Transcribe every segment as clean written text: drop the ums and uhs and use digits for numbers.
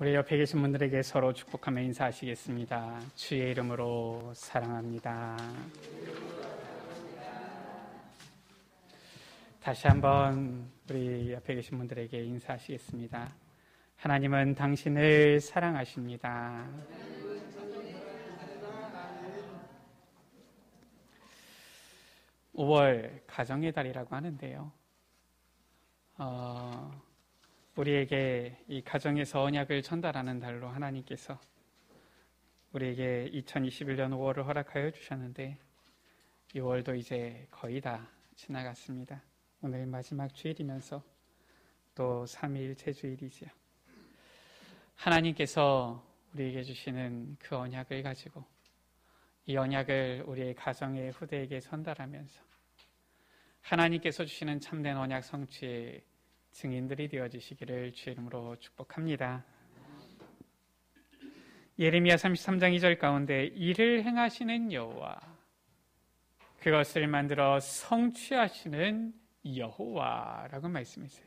우리 옆에 계신 분들에게 서로 축복하며 인사하시겠습니다. 주의 이름으로 사랑합니다. 다시 한번 우리 옆에 계신 분들에게 인사하시겠습니다. 하나님은 당신을 사랑하십니다. 5월 가정의 달이라고 하는데요. 우리에게 이 가정에서 언약을 전달하는 달로 하나님께서 우리에게 2021년 5월을 허락하여 주셨는데 6월도 이제 거의 다 지나갔습니다. 오늘 마지막 주일이면서 또 3일 제주일이지요. 하나님께서 우리에게 주시는 그 언약을 가지고 이 언약을 우리의 가정의 후대에게 전달하면서 하나님께서 주시는 참된 언약 성취의 증인들이 되어주시기를 주의 이름으로 축복합니다. 예레미야 33장 2절 가운데 이를 행하시는 여호와, 그것을 만들어 성취하시는 여호와라고 말씀했어요.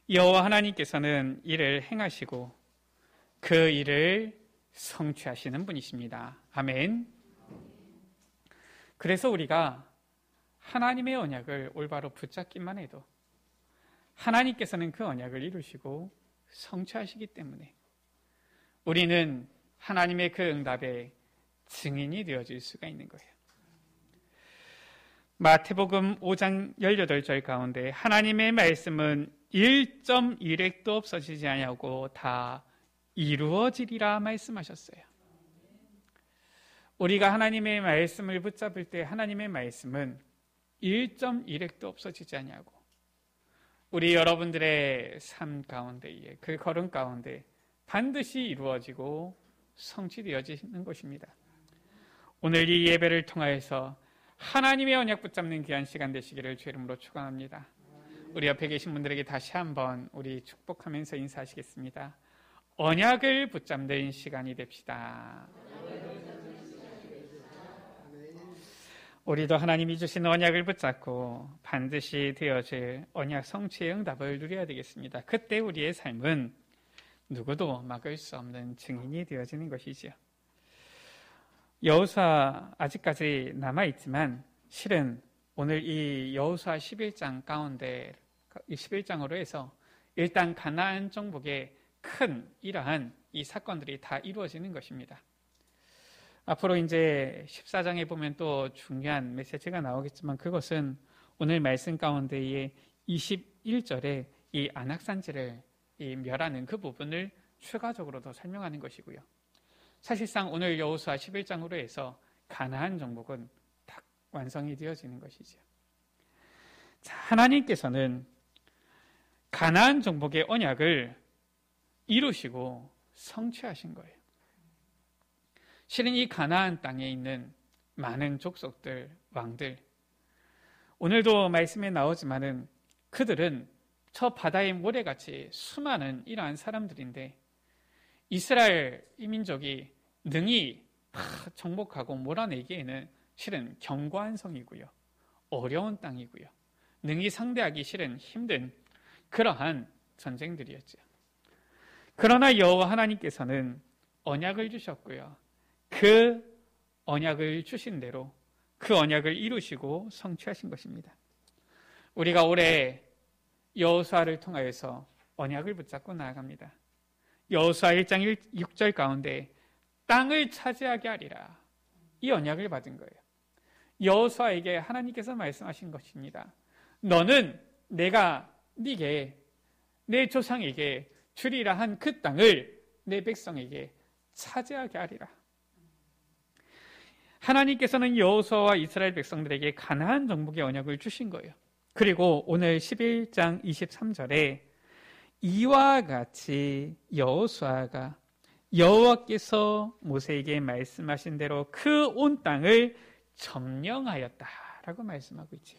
여호와 하나님께서는 일을 행하시고 그 일을 성취하시는 분이십니다. 아멘. 그래서 우리가 하나님의 언약을 올바로 붙잡기만 해도 하나님께서는 그 언약을 이루시고 성취하시기 때문에 우리는 하나님의 그 응답의 증인이 되어질 수가 있는 거예요. 마태복음 5장 18절 가운데 하나님의 말씀은 1.1획도 없어지지 아니하고 다 이루어지리라 말씀하셨어요. 우리가 하나님의 말씀을 붙잡을 때 하나님의 말씀은 1.1획도 없어지지 아니하고 우리 여러분들의 삶 가운데에 그 걸음 가운데 반드시 이루어지고 성취되어지는 것입니다. 오늘 이 예배를 통하여서 하나님의 언약 붙잡는 귀한 시간 되시기를 주의 이름으로 축원합니다. 우리 옆에 계신 분들에게 다시 한번 우리 축복하면서 인사하시겠습니다. 언약을 붙잡는 시간이 됩시다. 우리도 하나님이 주신 언약을 붙잡고 반드시 되어질 언약 성취의 응답을 누려야 되겠습니다. 그때 우리의 삶은 누구도 막을 수 없는 증인이 되어지는 것이지요. 여호수아 아직까지 남아있지만 실은 오늘 이 여호수아 11장 가운데 11장으로 해서 일단 가나안 정복의 큰 이러한 이 사건들이 다 이루어지는 것입니다. 앞으로 이제 14장에 보면 또 중요한 메시지가 나오겠지만 그것은 오늘 말씀 가운데의 21절에 이 안악산지를 멸하는 그 부분을 추가적으로 더 설명하는 것이고요. 사실상 오늘 여호수아 11장으로 해서 가나안 정복은 딱 완성이 되어지는 것이죠. 자, 하나님께서는 가나안 정복의 언약을 이루시고 성취하신 거예요. 실은 이 가나안 땅에 있는 많은 족속들, 왕들, 오늘도 말씀에 나오지만은 그들은 저 바다의 모래같이 수많은 이러한 사람들인데 이스라엘 이 민족이 능히 다 정복하고 몰아내기에는 실은 견고한 성이고요. 어려운 땅이고요. 능히 상대하기 실은 힘든 그러한 전쟁들이었죠. 그러나 여호와 하나님께서는 언약을 주셨고요. 그 언약을 주신 대로 그 언약을 이루시고 성취하신 것입니다. 우리가 올해 여호수아를 통하여서 언약을 붙잡고 나아갑니다. 여호수아 1장 6절 가운데 땅을 차지하게 하리라, 이 언약을 받은 거예요. 여호수아에게 하나님께서 말씀하신 것입니다. 너는 내가 네게 내 조상에게 주리라 한 그 땅을 내 백성에게 차지하게 하리라. 하나님께서는 여호수아와 이스라엘 백성들에게 가나안 정복의 언약을 주신 거예요. 그리고 오늘 11장 23절에 이와 같이 여호수아가 여호와께서 모세에게 말씀하신 대로 그 온 땅을 점령하였다라고 말씀하고 있죠.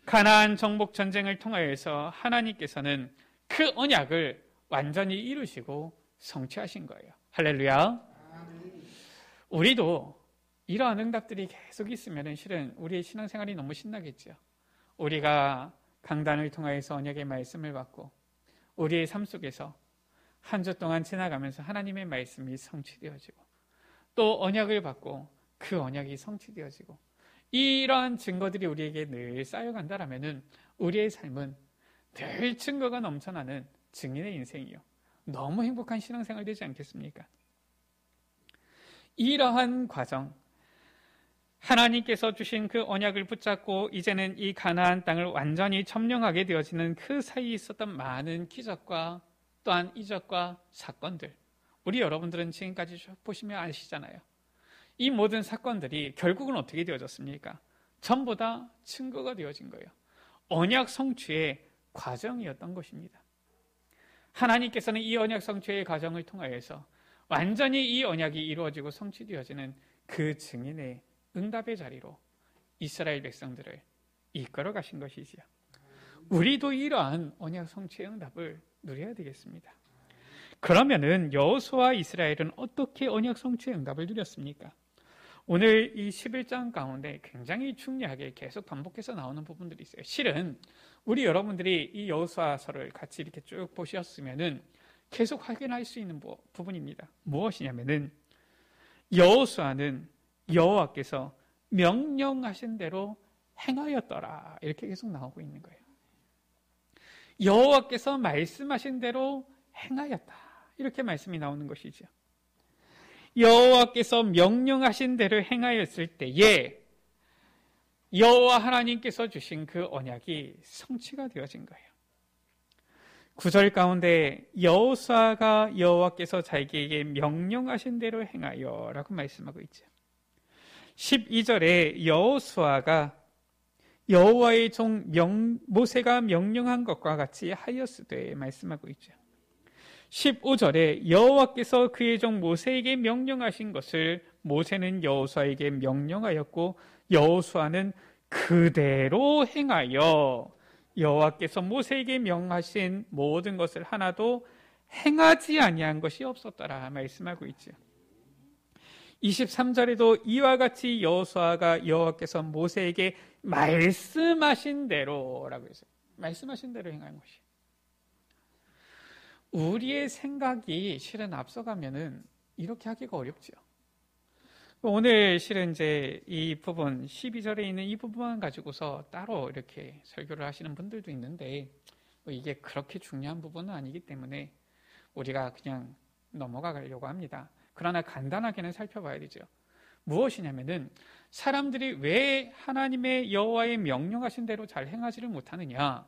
가나안 정복 전쟁을 통하여서 하나님께서는 그 언약을 완전히 이루시고 성취하신 거예요. 할렐루야. 우리도 이러한 응답들이 계속 있으면 실은 우리의 신앙생활이 너무 신나겠죠. 우리가 강단을 통하여서 언약의 말씀을 받고 우리의 삶 속에서 한 주 동안 지나가면서 하나님의 말씀이 성취되어지고 또 언약을 받고 그 언약이 성취되어지고 이러한 증거들이 우리에게 늘 쌓여간다라면은 우리의 삶은 늘 증거가 넘쳐나는 증인의 인생이요. 너무 행복한 신앙생활 되지 않겠습니까? 이러한 과정, 하나님께서 주신 그 언약을 붙잡고 이제는 이 가나안 땅을 완전히 점령하게 되어지는 그 사이에 있었던 많은 기적과 또한 이적과 사건들, 우리 여러분들은 지금까지 쭉 보시면 아시잖아요. 이 모든 사건들이 결국은 어떻게 되어졌습니까? 전부 다 증거가 되어진 거예요. 언약 성취의 과정이었던 것입니다. 하나님께서는 이 언약 성취의 과정을 통하여서 완전히 이 언약이 이루어지고 성취되어지는 그 증인의 응답의 자리로 이스라엘 백성들을 이끌어 가신 것이지요. 우리도 이러한 언약 성취의 응답을 누려야 되겠습니다. 그러면은 여호수아와 이스라엘은 어떻게 언약 성취의 응답을 누렸습니까? 오늘 이 11장 가운데 굉장히 중요하게 계속 반복해서 나오는 부분들이 있어요. 실은 우리 여러분들이 이 여호수아서를 같이 이렇게 쭉 보셨으면은 계속 확인할 수 있는 부분입니다. 무엇이냐면은 여호수아는 여호와께서 명령하신 대로 행하였더라, 이렇게 계속 나오고 있는 거예요. 여호와께서 말씀하신 대로 행하였다, 이렇게 말씀이 나오는 것이죠. 여호와께서 명령하신 대로 행하였을 때에 여호와 하나님께서 주신 그 언약이 성취가 되어진 거예요. 9절 가운데 여호수아가 여호와께서 자기에게 명령하신 대로 행하여 라고 말씀하고 있죠. 12절에 여호수아가 여호와의 종 모세가 명령한 것과 같이 하였으되 말씀하고 있죠. 15절에 여호와께서 그의 종 모세에게 명령하신 것을 모세는 여호수아에게 명령하였고 여호수아는 그대로 행하여 여호와께서 모세에게 명하신 모든 것을 하나도 행하지 아니한 것이 없었더라 말씀하고 있죠. 23절에도 이와 같이 여호수아가 여호와께서 모세에게 말씀하신 대로라고 했어요. 말씀하신 대로 행한 것이. 우리의 생각이 실은 앞서가면은 이렇게 하기가 어렵죠. 오늘 실은 이제 이 부분 12절에 있는 이 부분만 가지고서 따로 이렇게 설교를 하시는 분들도 있는데 이게 그렇게 중요한 부분은 아니기 때문에 우리가 그냥 넘어가 가려고 합니다. 그러나 간단하게는 살펴봐야 되죠. 무엇이냐면은 사람들이 왜 하나님의 여호와의 명령하신 대로 잘 행하지를 못하느냐?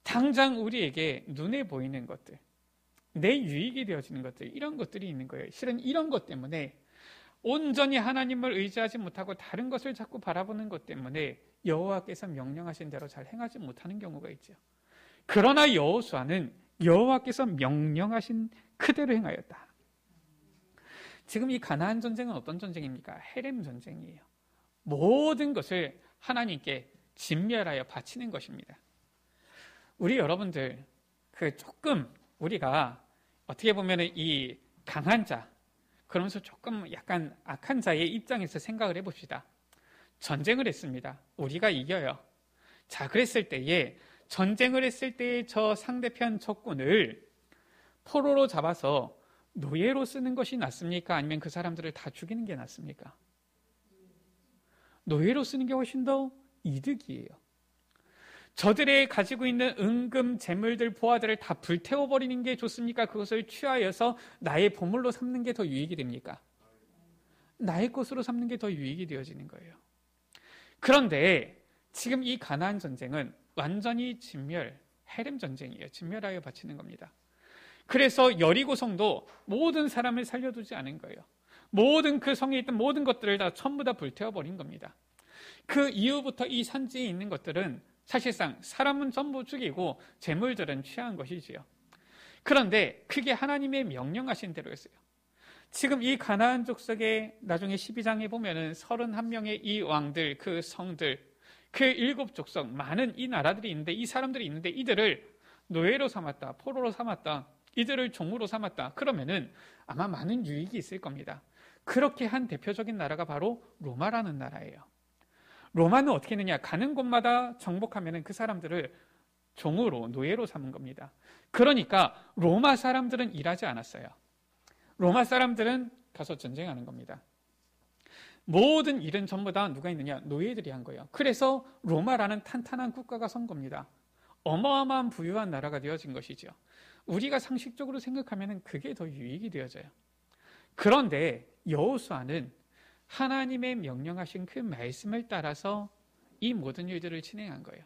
당장 우리에게 눈에 보이는 것들, 내 유익이 되어지는 것들, 이런 것들이 있는 거예요. 실은 이런 것 때문에 온전히 하나님을 의지하지 못하고 다른 것을 자꾸 바라보는 것 때문에 여호와께서 명령하신 대로 잘 행하지 못하는 경우가 있죠. 그러나 여호수아는 여호와께서 명령하신 그대로 행하였다. 지금 이 가나안 전쟁은 어떤 전쟁입니까? 헤렘 전쟁이에요. 모든 것을 하나님께 진멸하여 바치는 것입니다. 우리 여러분들 조금 우리가 어떻게 보면 이 강한 자, 그러면서 조금 약간 악한 자의 입장에서 생각을 해봅시다. 전쟁을 했습니다. 우리가 이겨요. 자, 그랬을 때에 전쟁을 했을 때의 저 상대편 적군을 포로로 잡아서 노예로 쓰는 것이 낫습니까? 아니면 그 사람들을 다 죽이는 게 낫습니까? 노예로 쓰는 게 훨씬 더 이득이에요. 저들의 가지고 있는 은금, 재물들, 보화들을 다 불태워버리는 게 좋습니까? 그것을 취하여서 나의 보물로 삼는 게 더 유익이 됩니까? 나의 것으로 삼는 게 더 유익이 되어지는 거예요. 그런데 지금 이 가나안 전쟁은 완전히 진멸, 헤렘 전쟁이에요. 진멸하여 바치는 겁니다. 그래서 여리고 성도 모든 사람을 살려두지 않은 거예요. 모든 그 성에 있던 모든 것들을 다 전부 다 불태워버린 겁니다. 그 이후부터 이 산지에 있는 것들은 사실상 사람은 전부 죽이고 재물들은 취한 것이지요. 그런데 그게 하나님의 명령하신 대로였어요. 지금 이 가나안 족속의 나중에 12장에 보면은 31명의 이 왕들, 그 성들, 그 7족속 많은 이 나라들이 있는데 이 사람들이 있는데 이들을 노예로 삼았다, 포로로 삼았다, 이들을 종으로 삼았다. 그러면은 아마 많은 유익이 있을 겁니다. 그렇게 한 대표적인 나라가 바로 로마라는 나라예요. 로마는 어떻게 했느냐? 가는 곳마다 정복하면은 그 사람들을 종으로, 노예로 삼은 겁니다. 그러니까 로마 사람들은 일하지 않았어요. 로마 사람들은 가서 전쟁하는 겁니다. 모든 일은 전부 다 누가 있느냐? 노예들이 한 거예요. 그래서 로마라는 탄탄한 국가가 선 겁니다. 어마어마한 부유한 나라가 되어진 것이죠. 우리가 상식적으로 생각하면 그게 더 유익이 되어져요. 그런데 여호수아는 하나님의 명령하신 그 말씀을 따라서 이 모든 일들을 진행한 거예요.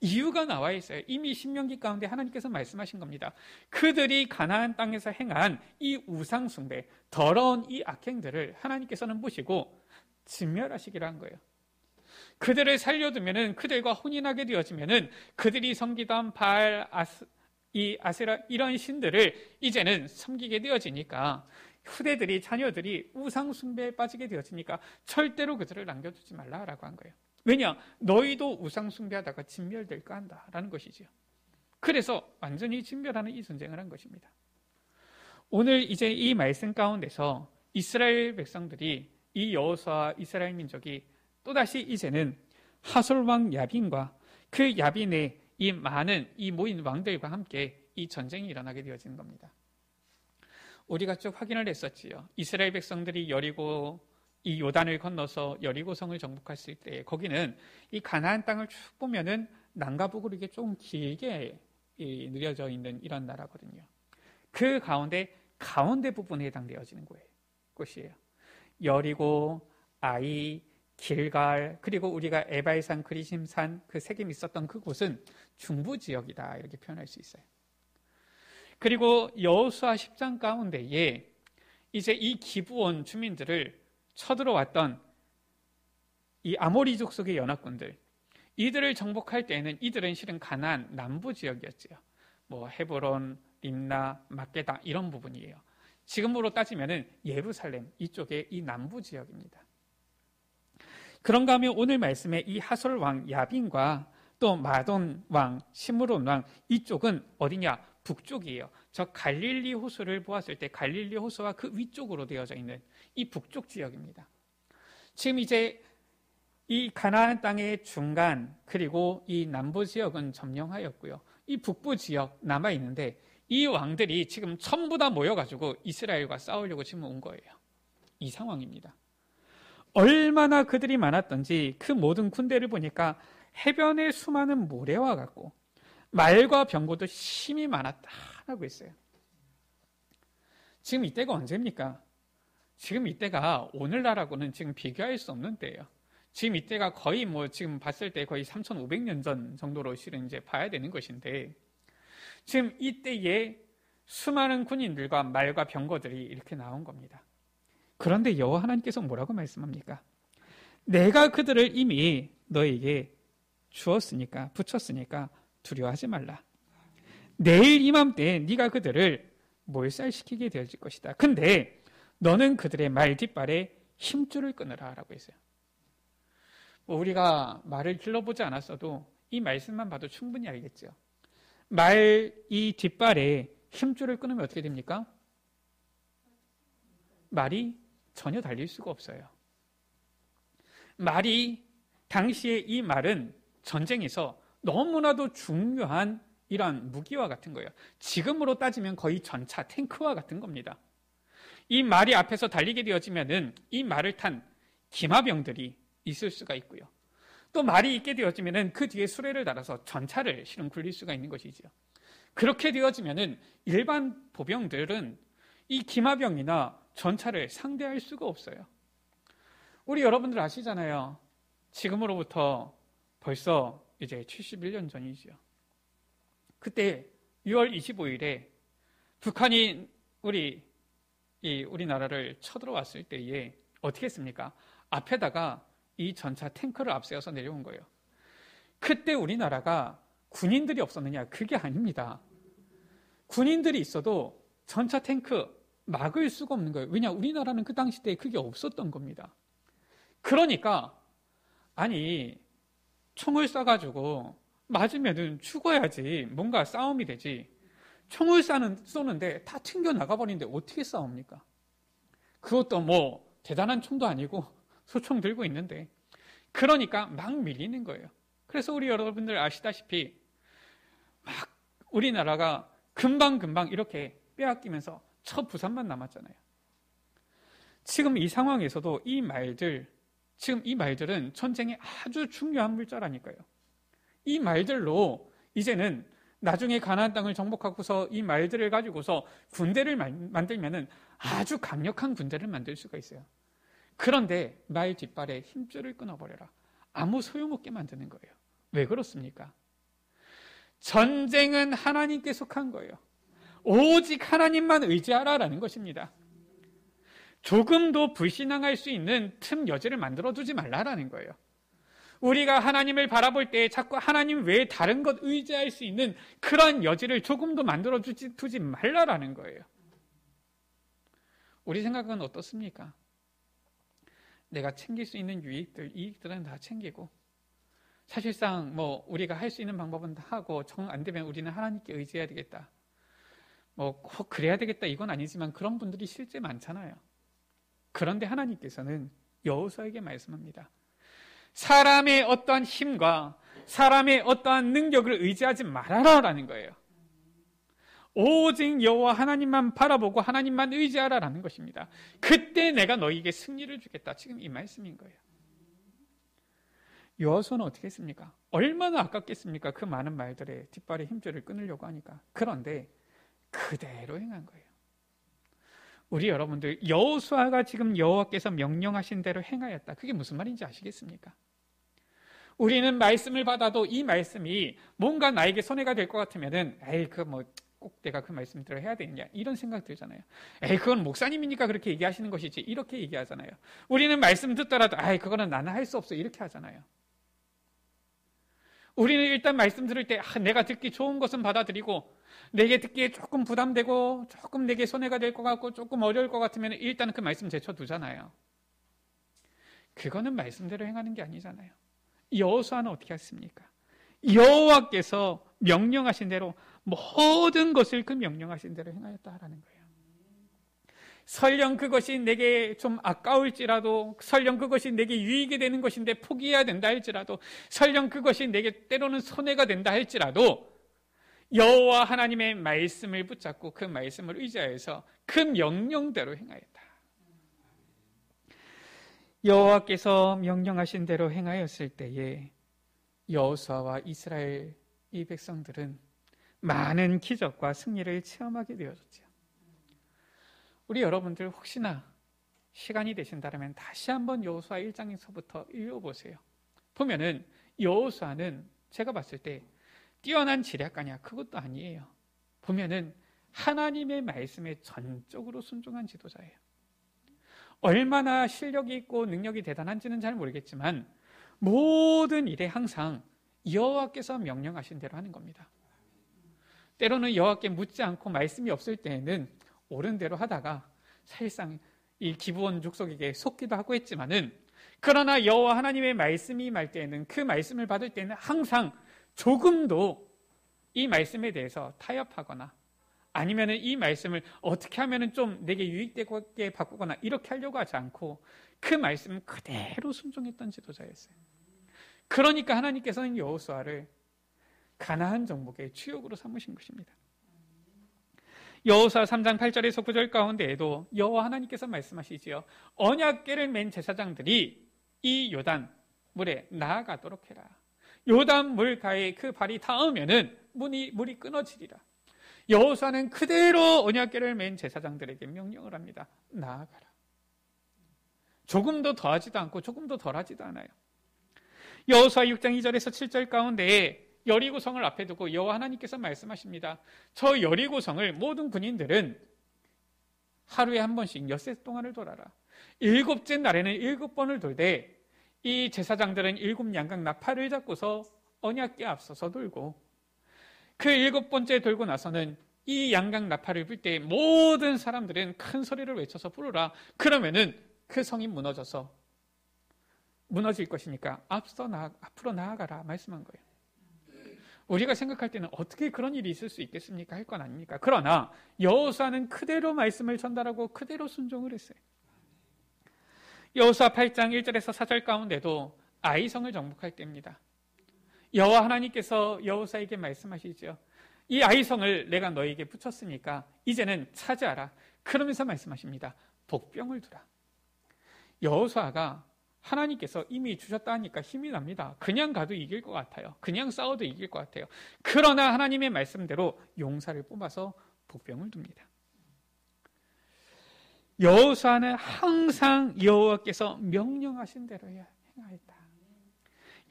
이유가 나와 있어요. 이미 신명기 가운데 하나님께서 말씀하신 겁니다. 그들이 가나안 땅에서 행한 이 우상 숭배, 더러운 이 악행들을 하나님께서는 보시고 진멸하시기로 한 거예요. 그들을 살려두면은, 그들과 혼인하게 되어지면은 그들이 섬기던 바알, 아세라 이런 신들을 이제는 섬기게 되어지니까, 후대들이, 자녀들이 우상 숭배에 빠지게 되어지니까 절대로 그들을 남겨두지 말라라고 한 거예요. 왜냐? 너희도 우상 숭배하다가 진멸될까 한다라는 것이지요. 그래서 완전히 진멸하는 이 전쟁을 한 것입니다. 오늘 이제 이 말씀 가운데서 이스라엘 백성들이, 이 여호수아와 이스라엘 민족이 또다시 이제는 하솔 왕 야빈과 그 야빈의 이 많은 이 모인 왕들과 함께 이 전쟁이 일어나게 되어지는 겁니다. 우리가 쭉 확인을 했었지요. 이스라엘 백성들이 여리고 이 요단을 건너서 여리고성을 정복했을 때, 거기는 이 가나안 땅을 쭉 보면은 남과 북으로 이게 좀 길게 느려져 있는 이런 나라거든요. 그 가운데 부분에 해당되어지는 곳이에요. 여리고, 아이, 길갈, 그리고 우리가 에발산, 그리심산 그 세겜이 있었던 그곳은 중부 지역이다, 이렇게 표현할 수 있어요. 그리고 여호수아 10장 가운데에 이제 이 기브온 주민들을 쳐들어왔던 이 아모리족 속의 연합군들, 이들을 정복할 때에는 이들은 실은 가나안 남부 지역이었지요. 뭐 헤브론, 림나, 막게다 이런 부분이에요. 지금으로 따지면은 예루살렘 이쪽의 이 남부 지역입니다. 그런가 하면 오늘 말씀에 이 하솔 왕 야빈과 또 마돈 왕, 시므론 왕 이쪽은 어디냐? 북쪽이에요. 저 갈릴리 호수를 보았을 때 갈릴리 호수와 그 위쪽으로 되어져 있는 이 북쪽 지역입니다. 지금 이제 이 가나안 땅의 중간, 그리고 이 남부 지역은 점령하였고요. 이 북부 지역 남아 있는데, 이 왕들이 지금 전부 다 모여가지고 이스라엘과 싸우려고 지금 온 거예요. 이 상황입니다. 얼마나 그들이 많았던지 그 모든 군대를 보니까 해변의 수많은 모래와 같고 말과 병거도 심히 많았다라고 했어요. 지금 이때가 언제입니까? 지금 이때가 오늘날하고는 지금 비교할 수 없는 때예요. 지금 이때가 거의 지금 봤을 때 거의 3,500년 전 정도로 실은 이제 봐야 되는 것인데, 지금 이때에 수많은 군인들과 말과 병거들이 이렇게 나온 겁니다. 그런데 여호와 하나님께서 뭐라고 말씀합니까? 내가 그들을 이미 너에게 주었으니까, 붙였으니까 두려워하지 말라. 내일 이맘때에 네가 그들을 몰살시키게 될 것이다. 근데 너는 그들의 말 뒷발에 힘줄을 끊으라 라고 했어요. 우리가 말을 길러보지 않았어도 이 말씀만 봐도 충분히 알겠죠. 말 이 뒷발에 힘줄을 끊으면 어떻게 됩니까? 말이 전혀 달릴 수가 없어요. 말이, 당시에 이 말은 전쟁에서 너무나도 중요한 이러한 무기와 같은 거예요. 지금으로 따지면 거의 전차, 탱크와 같은 겁니다. 이 말이 앞에서 달리게 되어지면은 이 말을 탄 기마병들이 있을 수가 있고요. 또 말이 있게 되어지면은 그 뒤에 수레를 달아서 전차를 실은 굴릴 수가 있는 것이죠. 그렇게 되어지면은 일반 보병들은 이 기마병이나 전차를 상대할 수가 없어요. 우리 여러분들 아시잖아요. 지금으로부터 벌써 이제 71년 전이죠. 그때 6월 25일에 북한이 우리나라를 쳐들어왔을 때에 어떻게 했습니까? 앞에다가 이 전차 탱크를 앞세워서 내려온 거예요. 그때 우리나라가 군인들이 없었느냐? 그게 아닙니다. 군인들이 있어도 전차 탱크 막을 수가 없는 거예요. 왜냐? 우리나라는 그 당시 때 그게 없었던 겁니다. 그러니까 아니 총을 쏴가지고 맞으면은 죽어야지 뭔가 싸움이 되지. 총을 쏘는데 다 튕겨 나가버리는데 어떻게 싸웁니까? 그것도 대단한 총도 아니고 소총 들고 있는데, 그러니까 막 밀리는 거예요. 그래서 우리 여러분들 아시다시피 막 우리나라가 금방금방 이렇게 빼앗기면서 첫 부산만 남았잖아요. 지금 이 상황에서도 이 말들은 전쟁에 아주 중요한 물자라니까요. 이 말들로 이제는 나중에 가나안 땅을 정복하고서 이 말들을 가지고서 군대를 만들면은 아주 강력한 군대를 만들 수가 있어요. 그런데 말 뒷발에 힘줄을 끊어버려라. 아무 소용없게 만드는 거예요. 왜 그렇습니까? 전쟁은 하나님께 속한 거예요. 오직 하나님만 의지하라라는 것입니다. 조금도 불신앙할 수 있는 틈 여지를 만들어두지 말라라는 거예요. 우리가 하나님을 바라볼 때 자꾸 하나님 외에 다른 것 의지할 수 있는 그런 여지를 조금도 만들어두지 말라라는 거예요. 우리 생각은 어떻습니까? 내가 챙길 수 있는 이익들은 다 챙기고, 사실상 우리가 할 수 있는 방법은 다 하고, 정 안 되면 우리는 하나님께 의지해야 되겠다. 꼭 그래야 되겠다 이건 아니지만 그런 분들이 실제 많잖아요. 그런데 하나님께서는 여호수아에게 말씀합니다. 사람의 어떠한 힘과 사람의 어떠한 능력을 의지하지 말아라라는 거예요. 오직 여호와 하나님만 바라보고 하나님만 의지하라라는 것입니다. 그때 내가 너희에게 승리를 주겠다. 지금 이 말씀인 거예요. 여호수아는 어떻게 했습니까? 얼마나 아깝겠습니까? 그 많은 말들에 뒷발에 힘줄을 끊으려고 하니까. 그런데 그대로 행한 거예요. 우리 여러분들, 여호수아가 지금 여호와께서 명령하신 대로 행하였다. 그게 무슨 말인지 아시겠습니까? 우리는 말씀을 받아도 이 말씀이 뭔가 나에게 손해가 될 것 같으면은 꼭 내가 그 말씀대로 해야 되느냐 이런 생각 들잖아요. 그건 목사님이니까 그렇게 얘기하시는 것이지 이렇게 얘기하잖아요. 우리는 말씀 듣더라도 그거는 나는 할 수 없어 이렇게 하잖아요. 우리는 일단 말씀 들을 때 내가 듣기 좋은 것은 받아들이고 내게 듣기에 조금 부담되고 조금 내게 손해가 될 것 같고 조금 어려울 것 같으면 일단 그 말씀 제쳐두잖아요. 그거는 말씀대로 행하는 게 아니잖아요. 여호수아는 어떻게 했습니까? 여호와께서 명령하신 대로 모든 것을 그 명령하신 대로 행하였다라는 거예요. 설령 그것이 내게 좀 아까울지라도, 설령 그것이 내게 유익이 되는 것인데 포기해야 된다 할지라도, 설령 그것이 내게 때로는 손해가 된다 할지라도 여호와 하나님의 말씀을 붙잡고 그 말씀을 의지하여서 그 명령대로 행하였다. 여호와께서 명령하신 대로 행하였을 때에 여호수아와 이스라엘 이 백성들은 많은 기적과 승리를 체험하게 되어졌죠. 우리 여러분들 혹시나 시간이 되신다면 다시 한번 여호수아 1장에서부터 읽어보세요. 보면은 여호수아는 제가 봤을 때 뛰어난 지략가냐 그것도 아니에요. 보면은 하나님의 말씀에 전적으로 순종한 지도자예요. 얼마나 실력이 있고 능력이 대단한지는 잘 모르겠지만 모든 일에 항상 여호와께서 명령하신 대로 하는 겁니다. 때로는 여호와께 묻지 않고 말씀이 없을 때에는 옳은 대로 하다가 사실상 이 기브온 족속에게 속기도 하고 했지만은, 그러나 여호와 하나님의 말씀이 임할 때에는 그 말씀을 받을 때는 항상 조금도 이 말씀에 대해서 타협하거나 아니면은 이 말씀을 어떻게 하면은 좀 내게 유익되게 바꾸거나 이렇게 하려고 하지 않고 그 말씀 그대로 순종했던 지도자였어요. 그러니까 하나님께서는 여호수아를 가나안 정복의 주역으로 삼으신 것입니다. 여호수아 3장 8절에서 9절 가운데에도 여호와 하나님께서 말씀하시지요. 언약궤를 맨 제사장들이 이 요단 물에 나아가도록 해라. 요단 물가에 그 발이 닿으면은 물이 끊어지리라. 여호수아는 그대로 언약궤를 맨 제사장들에게 명령을 합니다. 나아가라. 조금도 더하지도 않고 조금도 덜하지도 않아요. 여호수아 6장 2절에서 7절 가운데에 여리고성을 앞에 두고 여호와 하나님께서 말씀하십니다. 저 여리고성을 모든 군인들은 하루에 한 번씩 엿새 동안을 돌아라. 7째 날에는 7번을 돌되 이 제사장들은 7 양각 나팔을 잡고서 언약궤 앞서서 돌고, 그 7번째 돌고 나서는 이 양각 나팔을 불 때 모든 사람들은 큰 소리를 외쳐서 부르라. 그러면은 그 성이 무너질 것이니까 앞으로 나아가라 말씀한 거예요. 우리가 생각할 때는 어떻게 그런 일이 있을 수 있겠습니까? 할 건 아닙니까? 그러나 여호수아는 그대로 말씀을 전달하고 그대로 순종을 했어요. 여호수아 8장 1절에서 4절 가운데도 아이성을 정복할 때입니다. 여호와 하나님께서 여호수아에게 말씀하시죠. 이 아이성을 내가 너에게 붙였으니까 이제는 차지하라. 그러면서 말씀하십니다. 복병을 두라. 여호수아가 하나님께서 이미 주셨다 하니까 힘이 납니다. 그냥 가도 이길 것 같아요. 그냥 싸워도 이길 것 같아요. 그러나 하나님의 말씀대로 용사를 뽑아서 복병을 둡니다. 여호수아는 항상 여호와께서 명령하신 대로 행하였다.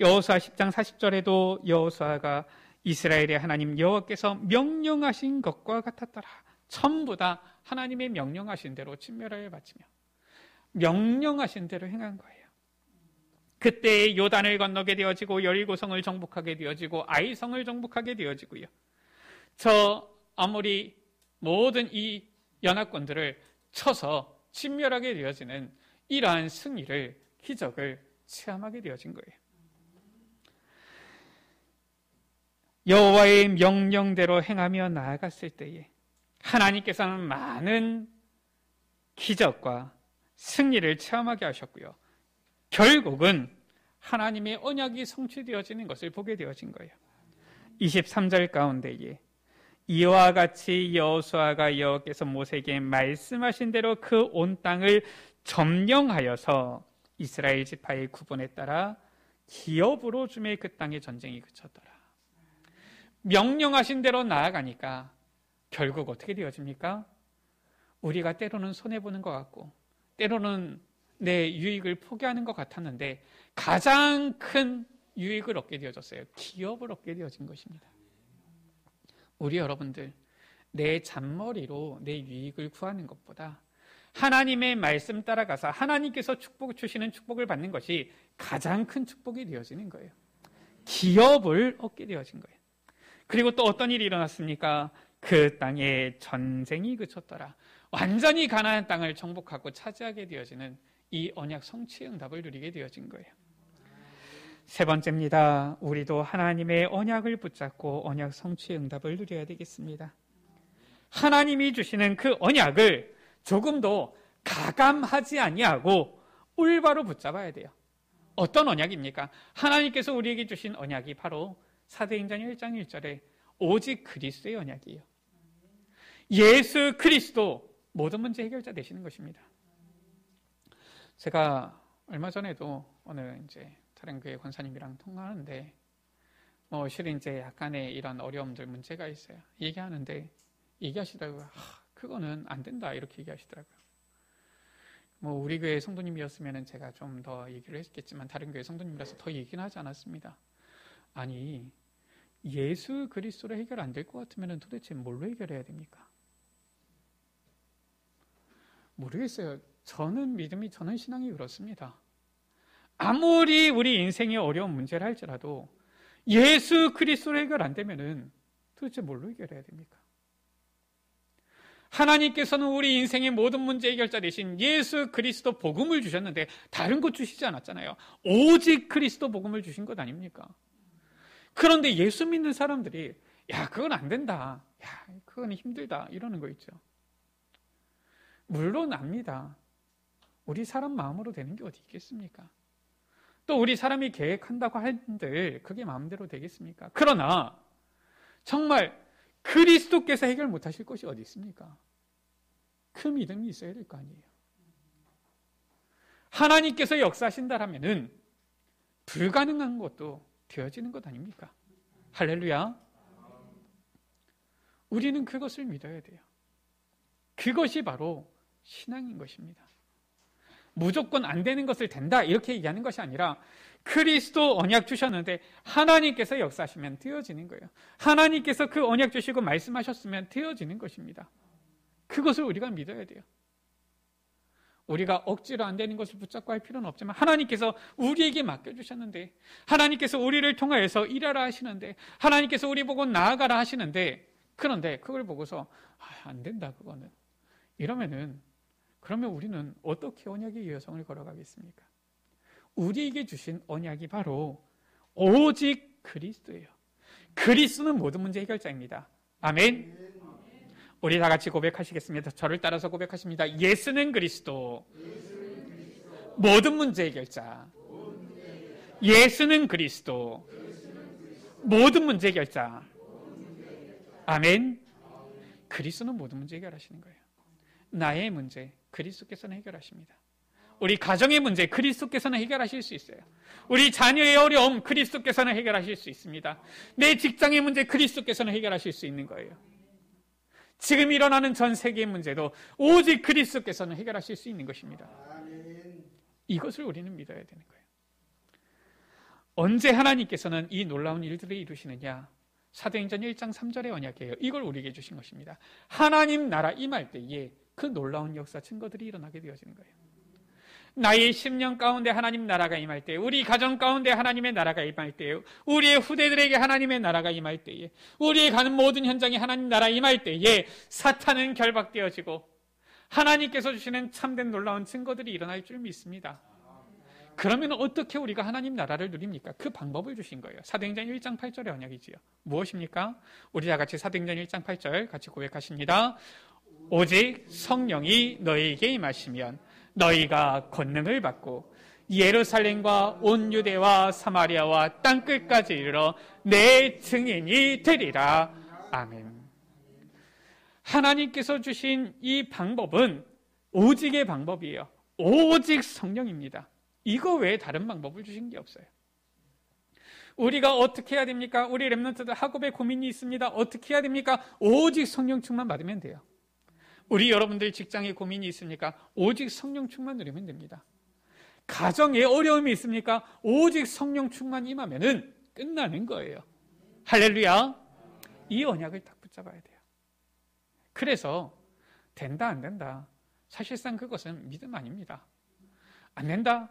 여호수아 10장 40절에도 여호수아가 이스라엘의 하나님 여호와께서 명령하신 것과 같았더라. 전부 다 하나님의 명령하신 대로 진멸하여 바치며 명령하신 대로 행한 거예요. 그때 요단을 건너게 되어지고 여리고성을 정복하게 되어지고 아이성을 정복하게 되어지고요. 저 아모리 모든 이 연합군들을 쳐서 진멸하게 되어지는 이러한 승리를, 기적을 체험하게 되어진 거예요. 여호와의 명령대로 행하며 나아갔을 때에 하나님께서는 많은 기적과 승리를 체험하게 하셨고요. 결국은 하나님의 언약이 성취되어지는 것을 보게 되어진 거예요. 23절 가운데에 이와 같이 여호수아가 여호와께서 모세에게 말씀하신 대로 그 온 땅을 점령하여서 이스라엘 지파의 구분에 따라 기업으로 주매 그 땅의 전쟁이 그쳤더라. 명령하신 대로 나아가니까 결국 어떻게 되어집니까? 우리가 때로는 손해보는 것 같고 때로는 내 유익을 포기하는 것 같았는데 가장 큰 유익을 얻게 되어졌어요. 기업을 얻게 되어진 것입니다. 우리 여러분들, 내 잔머리로 내 유익을 구하는 것보다 하나님의 말씀 따라가서 하나님께서 축복 주시는 축복을 받는 것이 가장 큰 축복이 되어지는 거예요. 기업을 얻게 되어진 거예요. 그리고 또 어떤 일이 일어났습니까? 그 땅에 전쟁이 그쳤더라. 완전히 가나안 땅을 정복하고 차지하게 되어지는 이 언약 성취의 응답을 누리게 되어진 거예요. 세 번째입니다. 우리도 하나님의 언약을 붙잡고 언약 성취의 응답을 누려야 되겠습니다. 하나님이 주시는 그 언약을 조금도 가감하지 아니하고 올바로 붙잡아야 돼요. 어떤 언약입니까? 하나님께서 우리에게 주신 언약이 바로 사도행전 1장 1절에 오직 그리스도의 언약이에요. 예수 그리스도 모든 문제 해결자 되시는 것입니다. 제가 얼마 전에도 어느 이제 다른 교회 권사님이랑 통화하는데 실은 이제 약간의 이런 어려움들 문제가 있어요. 얘기하는데 얘기하시더라고요. 그거는 안 된다 이렇게 얘기하시더라고요. 우리 교회 성도님이었으면 제가 좀 더 얘기를 했겠지만 다른 교회 성도님이라서 더 얘기는 하지 않았습니다. 아니 예수 그리스도로 해결 안 될 것 같으면 도대체 뭘로 해결해야 됩니까? 모르겠어요. 저는 신앙이 그렇습니다. 아무리 우리 인생에 어려운 문제를 할지라도 예수 그리스도로 해결 안 되면은 도대체 뭘로 해결해야 됩니까? 하나님께서는 우리 인생의 모든 문제 해결자 되신 예수 그리스도 복음을 주셨는데 다른 것 주시지 않았잖아요. 오직 그리스도 복음을 주신 것 아닙니까? 그런데 예수 믿는 사람들이 그건 안 된다. 그건 힘들다. 이러는 거 있죠. 물론 압니다. 우리 사람 마음으로 되는 게 어디 있겠습니까? 또 우리 사람이 계획한다고 한들 그게 마음대로 되겠습니까? 그러나 정말 그리스도께서 해결 못하실 것이 어디 있습니까? 그 믿음이 있어야 될 거 아니에요. 하나님께서 역사하신다라면은 불가능한 것도 되어지는 것 아닙니까? 할렐루야. 우리는 그것을 믿어야 돼요. 그것이 바로 신앙인 것입니다. 무조건 안 되는 것을 된다 이렇게 얘기하는 것이 아니라 그리스도 언약 주셨는데 하나님께서 역사하시면 되어지는 거예요. 하나님께서 그 언약 주시고 말씀하셨으면 되어지는 것입니다. 그것을 우리가 믿어야 돼요. 우리가 억지로 안 되는 것을 붙잡고 할 필요는 없지만 하나님께서 우리에게 맡겨주셨는데 하나님께서 우리를 통하여서 일하라 하시는데 하나님께서 우리 보고 나아가라 하시는데 그런데 그걸 보고서 안 된다 그거는 그러면 우리는 어떻게 언약의 여정을 걸어가겠습니까? 우리에게 주신 언약이 바로 오직 그리스도예요. 그리스도는 모든 문제 해결자입니다. 아멘. 우리 다 같이 고백하시겠습니다. 저를 따라서 고백하십니다. 예수는 그리스도, 모든 문제 해결자. 예수는 그리스도, 모든 문제 해결자. 아멘. 그리스도는 모든 문제 해결하시는 거예요. 나의 문제, 그리스도께서는 해결하십니다. 우리 가정의 문제, 그리스도께서는 해결하실 수 있어요. 우리 자녀의 어려움, 그리스도께서는 해결하실 수 있습니다. 내 직장의 문제, 그리스도께서는 해결하실 수 있는 거예요. 지금 일어나는 전 세계의 문제도 오직 그리스도께서는 해결하실 수 있는 것입니다. 이것을 우리는 믿어야 되는 거예요. 언제 하나님께서는 이 놀라운 일들을 이루시느냐? 사도행전 1장 3절의 언약이에요. 이걸 우리에게 주신 것입니다. 하나님 나라 임할 때에 그 놀라운 역사 증거들이 일어나게 되어지는 거예요. 나의 10년 가운데 하나님 나라가 임할 때, 우리 가정 가운데 하나님의 나라가 임할 때에, 우리의 후대들에게 하나님의 나라가 임할 때에, 우리의 가는 모든 현장에 하나님 나라 임할 때에 사탄은 결박되어지고 하나님께서 주시는 참된 놀라운 증거들이 일어날 줄 믿습니다. 그러면 어떻게 우리가 하나님 나라를 누립니까? 그 방법을 주신 거예요. 사도행전 1장 8절의 언약이지요. 무엇입니까? 우리 다 같이 사도행전 1장 8절 같이 고백하십니다. 오직 성령이 너희에게 임하시면 너희가 권능을 받고 예루살렘과 온 유대와 사마리아와 땅끝까지 이르러 내 증인이 되리라. 아멘. 하나님께서 주신 이 방법은 오직의 방법이에요. 오직 성령입니다. 이거 외에 다른 방법을 주신 게 없어요. 우리가 어떻게 해야 됩니까? 우리 렘넌트들 학업에 고민이 있습니다. 어떻게 해야 됩니까? 오직 성령 충만 받으면 돼요. 우리 여러분들 직장에 고민이 있습니까? 오직 성령 충만 누리면 됩니다. 가정에 어려움이 있습니까? 오직 성령 충만 임하면은 끝나는 거예요. 할렐루야. 이 언약을 딱 붙잡아야 돼요. 그래서 된다 안 된다. 사실상 그것은 믿음 아닙니다. 안 된다?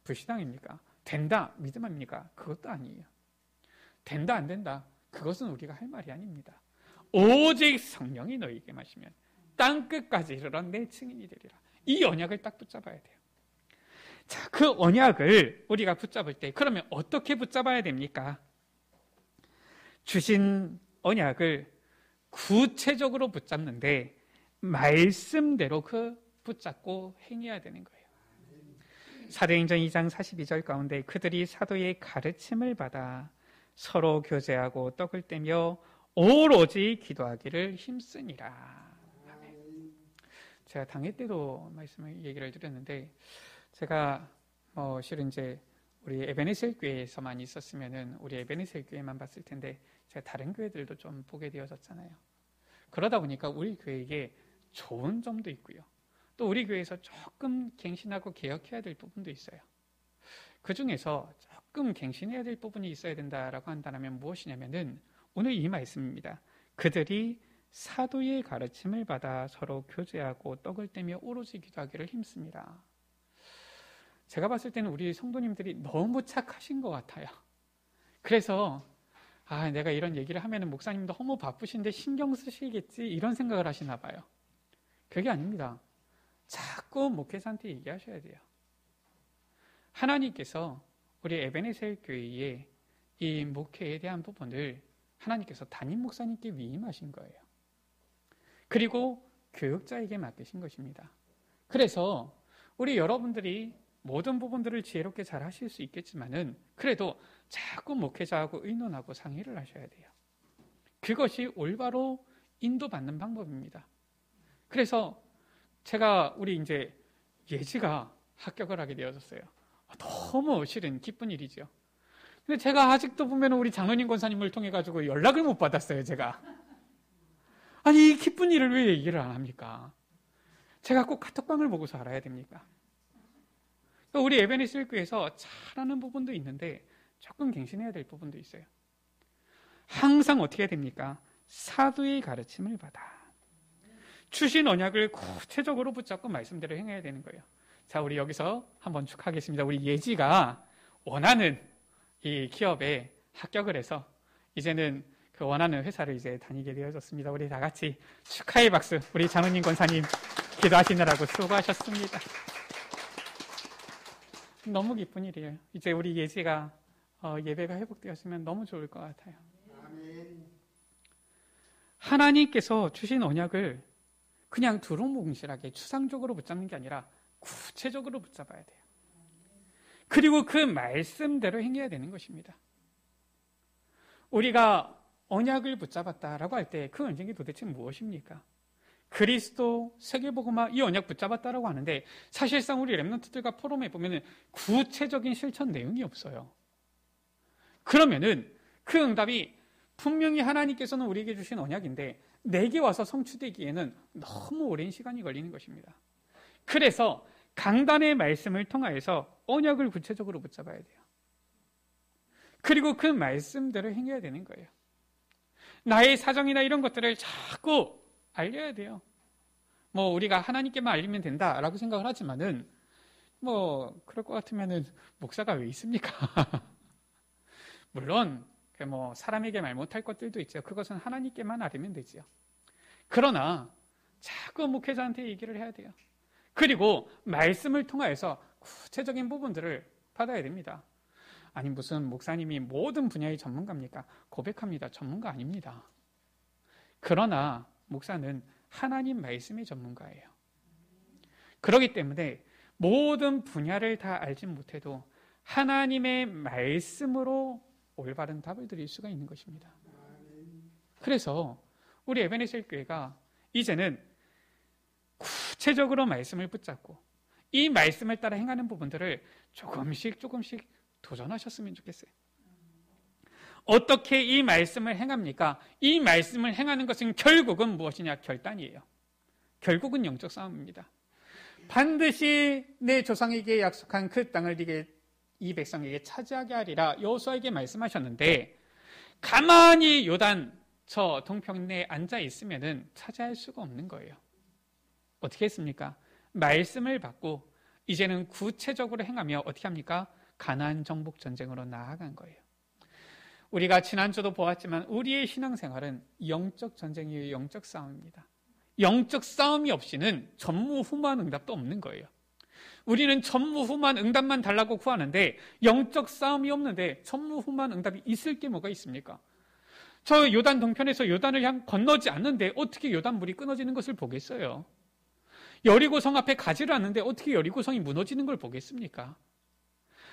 불신앙입니까? 된다? 믿음 아닙니까? 그것도 아니에요. 된다 안 된다? 그것은 우리가 할 말이 아닙니다. 오직 성령이 너희에게 마시면 땅끝까지 이르러 내 증인이 되리라. 이 언약을 딱 붙잡아야 돼요. 자, 그 언약을 우리가 붙잡을 때 그러면 어떻게 붙잡아야 됩니까? 주신 언약을 구체적으로 붙잡는데 말씀대로 그 붙잡고 행해야 되는 거예요. 사도행전 2장 42절 가운데 그들이 사도의 가르침을 받아 서로 교제하고 떡을 떼며 오로지 기도하기를 힘쓰니라. 아멘. 제가 당회 때도 말씀을 얘기를 드렸는데 제가 실은 이제 우리 에베네셀 교회에서만 있었으면은 우리 에베네셀 교회만 봤을 텐데 제가 다른 교회들도 좀 보게 되어졌잖아요. 그러다 보니까 우리 교회에게 좋은 점도 있고요. 또 우리 교회에서 조금 갱신하고 개혁해야 될 부분도 있어요. 그 중에서 조금 갱신해야 될 부분이 있어야 된다라고 한다면 무엇이냐면은 오늘 이 말씀입니다. 그들이 사도의 가르침을 받아 서로 교제하고 떡을 떼며 오로지 기도하기를 힘씁니다. 제가 봤을 때는 우리 성도님들이 너무 착하신 것 같아요. 그래서 내가 이런 얘기를 하면은 목사님도 너무 바쁘신데 신경 쓰시겠지 이런 생각을 하시나 봐요. 그게 아닙니다. 자꾸 목회자한테 얘기하셔야 돼요. 하나님께서 우리 에베네셀 교회의 이 목회에 대한 부분을 하나님께서 담임 목사님께 위임하신 거예요. 그리고 교육자에게 맡기신 것입니다. 그래서 우리 여러분들이 모든 부분들을 지혜롭게 잘 하실 수 있겠지만은 그래도 자꾸 목회자하고 의논하고 상의를 하셔야 돼요. 그것이 올바로 인도받는 방법입니다. 그래서 제가 우리 이제 예지가 합격을 하게 되어졌어요. 너무 실은 기쁜 일이죠. 근데 제가 아직도 보면 우리 장로님 권사님을 통해 가지고 연락을 못 받았어요. 제가 아니 이 기쁜 일을 왜 얘기를 안 합니까? 제가 꼭 카톡방을 보고서 알아야 됩니까? 우리 에베네셀 교회에서 잘하는 부분도 있는데 조금 갱신해야 될 부분도 있어요. 항상 어떻게 해야 됩니까? 사도의 가르침을 받아 주신 언약을 구체적으로 붙잡고 말씀대로 행해야 되는 거예요. 자, 우리 여기서 한번 축하하겠습니다. 우리 예지가 원하는 이 기업에 합격을 해서 이제는 그 원하는 회사를 이제 다니게 되어졌습니다. 우리 다 같이 축하의 박수. 우리 장로님 권사님 기도하시느라고 수고하셨습니다. 너무 기쁜 일이에요. 이제 우리 예지가 예배가 회복되었으면 너무 좋을 것 같아요. 하나님께서 주신 언약을 그냥 두루뭉실하게 추상적으로 붙잡는 게 아니라 구체적으로 붙잡아야 돼요. 그리고 그 말씀대로 행해야 되는 것입니다. 우리가 언약을 붙잡았다라고 할 때 그 언약이 도대체 무엇입니까? 그리스도, 세계복음화, 이 언약 붙잡았다라고 하는데 사실상 우리 렘넌트들과 포럼에 보면은 구체적인 실천 내용이 없어요. 그러면은 그 응답이 분명히 하나님께서는 우리에게 주신 언약인데 내게 와서 성취되기에는 너무 오랜 시간이 걸리는 것입니다. 그래서 강단의 말씀을 통하여서 언약을 구체적으로 붙잡아야 돼요. 그리고 그 말씀대로 행해야 되는 거예요. 나의 사정이나 이런 것들을 자꾸 알려야 돼요. 우리가 하나님께만 알리면 된다라고 생각을 하지만은 그럴 것 같으면은 목사가 왜 있습니까? 물론 사람에게 말 못할 것들도 있죠. 그것은 하나님께만 알리면 되지요. 그러나 자꾸 목회자한테 얘기를 해야 돼요. 그리고 말씀을 통하여서 구체적인 부분들을 받아야 됩니다. 아니 무슨 목사님이 모든 분야의 전문가입니까? 고백합니다. 전문가 아닙니다. 그러나 목사는 하나님 말씀의 전문가예요. 그렇기 때문에 모든 분야를 다 알진 못해도 하나님의 말씀으로 올바른 답을 드릴 수가 있는 것입니다. 그래서 우리 에베네셀 교회가 이제는 구체적으로 말씀을 붙잡고 이 말씀을 따라 행하는 부분들을 조금씩 도전하셨으면 좋겠어요. 어떻게 이 말씀을 행합니까? 이 말씀을 행하는 것은 결국은 무엇이냐? 결단이에요. 결국은 영적 싸움입니다. 반드시 내 조상에게 약속한 그 땅을 이 백성에게 차지하게 하리라 여호수아에게 말씀하셨는데 가만히 요단 저 동편에 앉아 있으면은 차지할 수가 없는 거예요. 어떻게 했습니까? 말씀을 받고 이제는 구체적으로 행하며 어떻게 합니까? 가나안 정복 전쟁으로 나아간 거예요. 우리가 지난주도 보았지만 우리의 신앙생활은 영적 전쟁이에요. 영적 싸움입니다. 영적 싸움이 없이는 전무후무한 응답도 없는 거예요. 우리는 전무후무한 응답만 달라고 구하는데 영적 싸움이 없는데 전무후무한 응답이 있을 게 뭐가 있습니까? 저 요단 동편에서 요단을 건너지 않는데 어떻게 요단 물이 끊어지는 것을 보겠어요? 여리고성 앞에 가지를 않는데 어떻게 여리고성이 무너지는 걸 보겠습니까?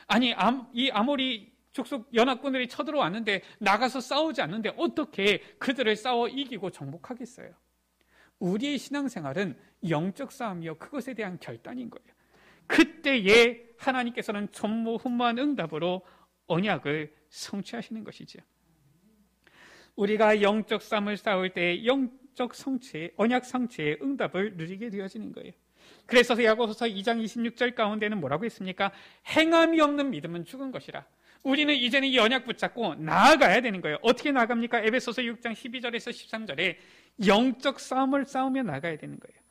아니 이 아모리 족속 연합군들이 쳐들어왔는데 나가서 싸우지 않는데 어떻게 그들을 싸워 이기고 정복하겠어요? 우리의 신앙생활은 영적 싸움이요 그것에 대한 결단인 거예요. 그때에 하나님께서는 전무후무한 응답으로 언약을 성취하시는 것이죠. 우리가 영적 싸움을 싸울 때 영적 성취, 언약 성취의 응답을 누리게 되어지는 거예요. 그래서 야고보서 2장 26절 가운데는 뭐라고 했습니까? 행함이 없는 믿음은 죽은 것이라. 우리는 이제는 이 언약 붙잡고 나아가야 되는 거예요. 어떻게 나갑니까? 에베소서 6장 12절에서 13절에 영적 싸움을 싸우며 나가야 되는 거예요.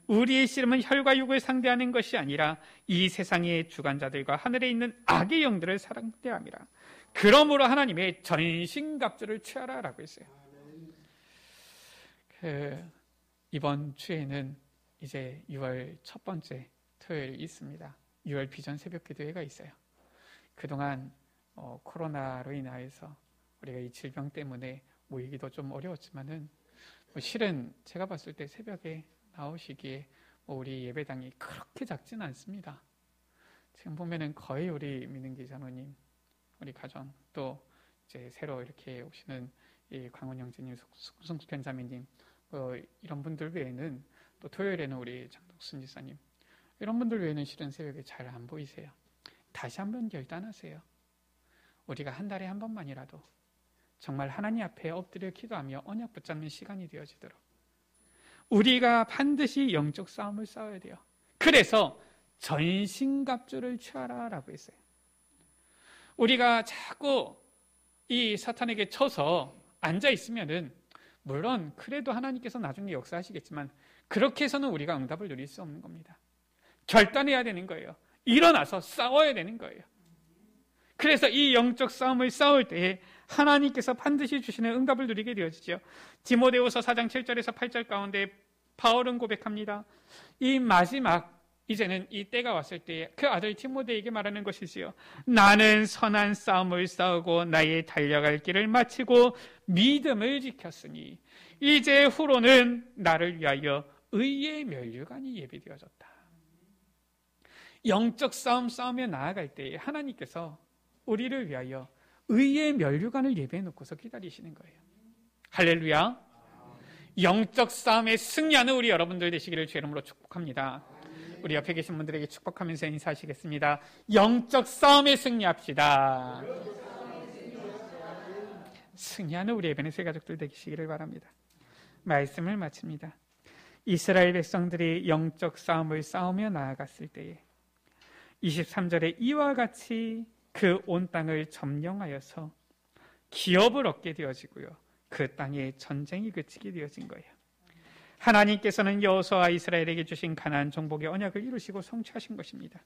우리의 씨름은 혈과 육을 상대하는 것이 아니라 이 세상의 주관자들과 하늘에 있는 악의 영들을 상대함이라. 그러므로 하나님의 전신갑주를 취하라라고 했어요. 이번 주에는 이제 6월 첫 번째 토요일이 있습니다. 6월 비전 새벽 기도회가 있어요. 그동안 코로나로 인하여서 우리가 이 질병 때문에 모이기도 좀 어려웠지만은 실은 제가 봤을 때 새벽에 나오시기에 우리 예배당이 그렇게 작진 않습니다. 지금 보면은 거의 우리 민은기 장로님, 우리 가정 또 이제 새로 이렇게 오시는 이 광원 형제님, 송숙현 자매님 이런 분들 외에는 또 토요일에는 우리 장덕순 지사님 이런 분들 외에는 실은 새벽에 잘 안 보이세요. 다시 한번 결단하세요. 우리가 한 달에 한 번만이라도 정말 하나님 앞에 엎드려 기도하며 언약 붙잡는 시간이 되어지도록 우리가 반드시 영적 싸움을 싸워야 돼요. 그래서 전신갑주를 취하라라고 했어요. 우리가 자꾸 이 사탄에게 쳐서 앉아 있으면은 물론 그래도 하나님께서 나중에 역사하시겠지만 그렇게 해서는 우리가 응답을 누릴 수 없는 겁니다. 결단해야 되는 거예요. 일어나서 싸워야 되는 거예요. 그래서 이 영적 싸움을 싸울 때에 하나님께서 반드시 주시는 응답을 누리게 되어지죠. 디모데후서 4장 7절에서 8절 가운데 바울은 고백합니다. 이 마지막 이제는 이 때가 왔을 때에 그 아들 디모데에게 말하는 것이지요. 나는 선한 싸움을 싸우고 나의 달려갈 길을 마치고 믿음을 지켰으니 이제 후로는 나를 위하여 의의 면류관이 예비되어졌다. 영적 싸움 싸우며 나아갈 때에 하나님께서 우리를 위하여 의의 면류관을 예배해 놓고서 기다리시는 거예요. 할렐루야. 영적 싸움에 승리하는 우리 여러분들 되시기를 주의 이름으로 축복합니다. 우리 옆에 계신 분들에게 축복하면서 인사하시겠습니다. 영적 싸움에 승리합시다. 승리하는 우리 에베네셀 가족들 되시기를 바랍니다. 말씀을 마칩니다. 이스라엘 백성들이 영적 싸움을 싸우며 나아갔을 때에 23절에 이와 같이 그 온 땅을 점령하여서 기업을 얻게 되어지고요, 그 땅에 전쟁이 그치게 되어진 거예요. 하나님께서는 여호수아와 이스라엘에게 주신 가나안 정복의 언약을 이루시고 성취하신 것입니다.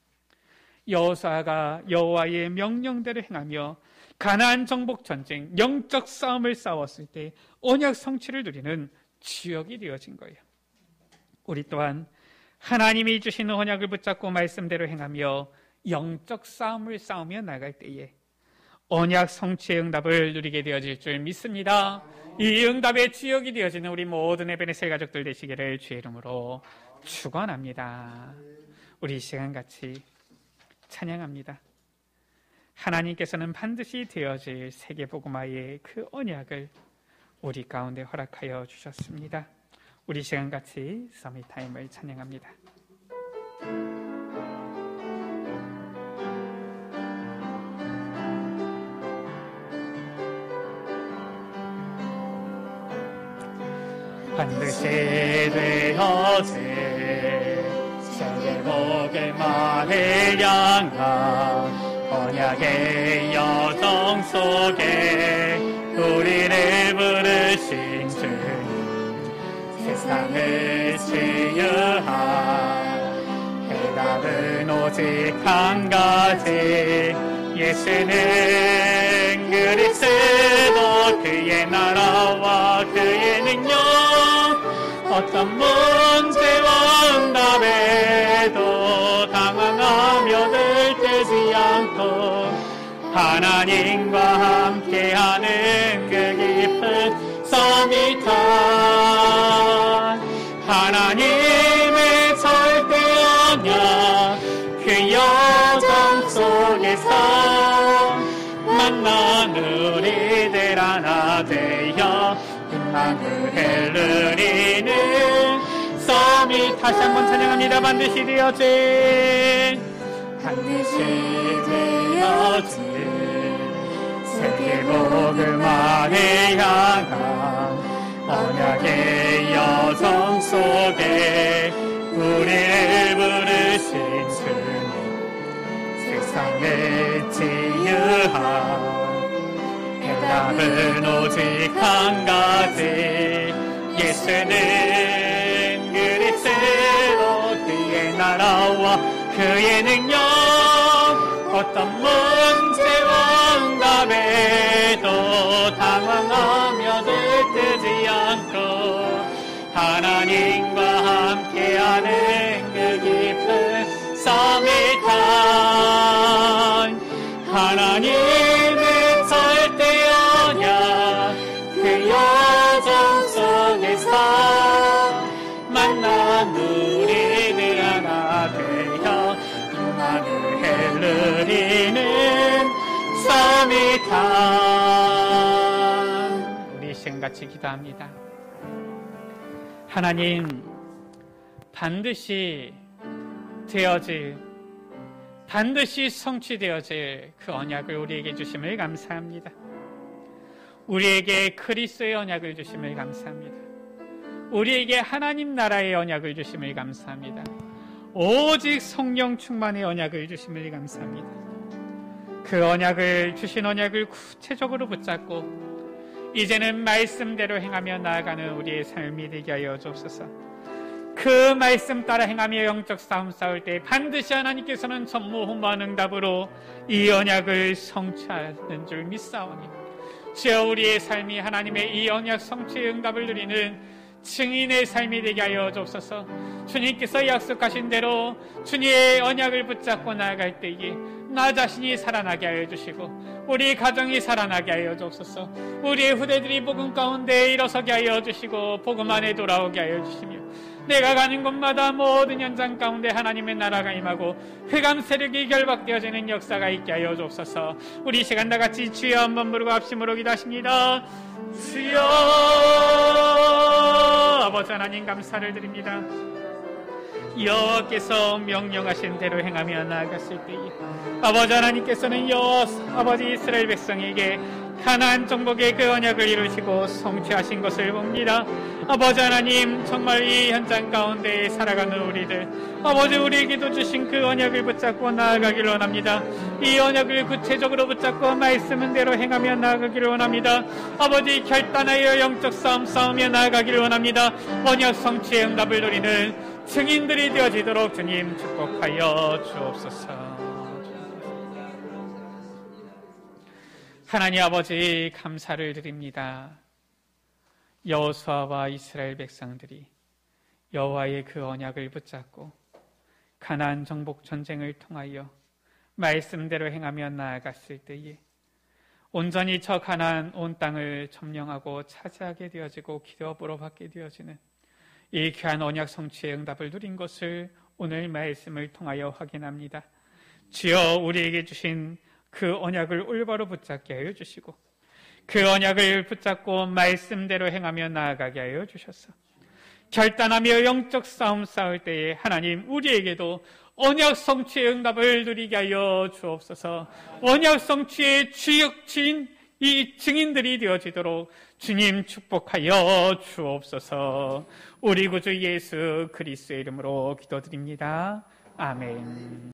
여호수아가 여호와의 명령대로 행하며 가나안 정복 전쟁, 영적 싸움을 싸웠을 때 언약 성취를 누리는 지역이 되어진 거예요. 우리 또한 하나님이 주시는 언약을 붙잡고 말씀대로 행하며 영적 싸움을 싸우며 나갈 때에 언약 성취의 응답을 누리게 되어질 줄 믿습니다. 이 응답의 지역이 되어지는 우리 모든 에베네셀 가족들 되시기를 주의 이름으로 축원합니다. 우리 이 시간 같이 찬양합니다. 하나님께서는 반드시 되어질 세계복음화의 그 언약을 우리 가운데 허락하여 주셨습니다. 우리 시간 같이 서밋타임을 찬양합니다. 반드시 되어질 세계복음화를 향한 언약의 여정 속에 우리를 부르신 주님, 세상을 치유할 해답은 오직 한 가지, 예수는 그리스도, 그의 나라와 그의 능력, 어떤 문제와 응답에도 당황하며 들뜨지 않고 하나님과 함께하는 그 깊은 서밋타임, 하나님의 절대 언약 그 여정 속에서 만난 우리들 하나 되어 임마누엘 누리는 서밋. 다시 한번 찬양합니다. 반드시 되어질 세계복음화를 향한 언약의 여정 속에 우리를 부르신 주님, 세상을 치유할 해답은 오직 한 가지, 예수는 그리스도, 그의 나라와 그의 능력, 어떤 문제와 응답에도 당황하며 들뜨지 않고 하나님과 함께하는 그 깊은 서밋타임, 하나님의 절대 언약 그 여정 속에서 만난 우리들 하나 되어 임마누엘 누리는 서밋타임. 우리 시간같이 기도합니다. 하나님, 반드시 되어질, 반드시 성취되어질 그 언약을 우리에게 주심을 감사합니다. 우리에게 그리스도의 언약을 주심을 감사합니다. 우리에게 하나님 나라의 언약을 주심을 감사합니다. 오직 성령 충만의 언약을 주심을 감사합니다. 그 언약을, 주신 언약을 구체적으로 붙잡고 이제는 말씀대로 행하며 나아가는 우리의 삶이 되게 하여 주옵소서. 그 말씀 따라 행하며 영적 싸움 싸울 때 반드시 하나님께서는 전무후무한 응답으로 이 언약을 성취하는 줄 믿사오니, 주여 우리의 삶이 하나님의 이 언약 성취의 응답을 누리는 증인의 삶이 되게 하여 주옵소서. 주님께서 약속하신 대로 주님의 언약을 붙잡고 나아갈 때에 나 자신이 살아나게 하여 주시고 우리 가정이 살아나게 하여 주옵소서. 우리의 후대들이 복음 가운데 일어서게 하여 주시고 복음 안에 돌아오게 하여 주시며 내가 가는 곳마다 모든 현장 가운데 하나님의 나라가 임하고 흑암 세력이 결박되어지는 역사가 있게 하여 주옵소서. 우리 시간 다같이 주여 한번 부르고 합심으로 기도하십니다. 주여. 아버지 하나님 감사를 드립니다. 여호와께서 명령하신 대로 행하며 나아갔을 때에 아버지 하나님께서는 아버지 이스라엘 백성에게 가나안 정복의 그 언약을 이루시고 성취하신 것을 봅니다. 아버지 하나님, 정말 이 현장 가운데 살아가는 우리들, 아버지 우리에게도 주신 그 언약을 붙잡고 나아가기를 원합니다. 이 언약을 구체적으로 붙잡고 말씀은대로 행하며 나아가기를 원합니다. 아버지 결단하여 영적 싸움 싸우며 나아가기를 원합니다. 언약 성취의 응답을 누리는 증인들이 되어지도록 주님 축복하여 주옵소서. 하나님 아버지 감사를 드립니다. 여호수아와 이스라엘 백성들이 여호와의 그 언약을 붙잡고 가나안 정복 전쟁을 통하여 말씀대로 행하며 나아갔을 때에 온전히 저 가나안 온 땅을 점령하고 차지하게 되어지고 기업으로 받게 되어지는 이 귀한 언약 성취의 응답을 누린 것을 오늘 말씀을 통하여 확인합니다. 주여 우리에게 주신 그 언약을 올바로 붙잡게 하여 주시고 그 언약을 붙잡고 말씀대로 행하며 나아가게 하여 주셔서 결단하며 영적 싸움 싸울 때에 하나님 우리에게도 언약 성취의 응답을 누리게 하여 주옵소서. 언약 성취의 주역진 이 증인들이 되어지도록 주님 축복하여 주옵소서. 우리 구주 예수 그리스도의 이름으로 기도드립니다. 아멘.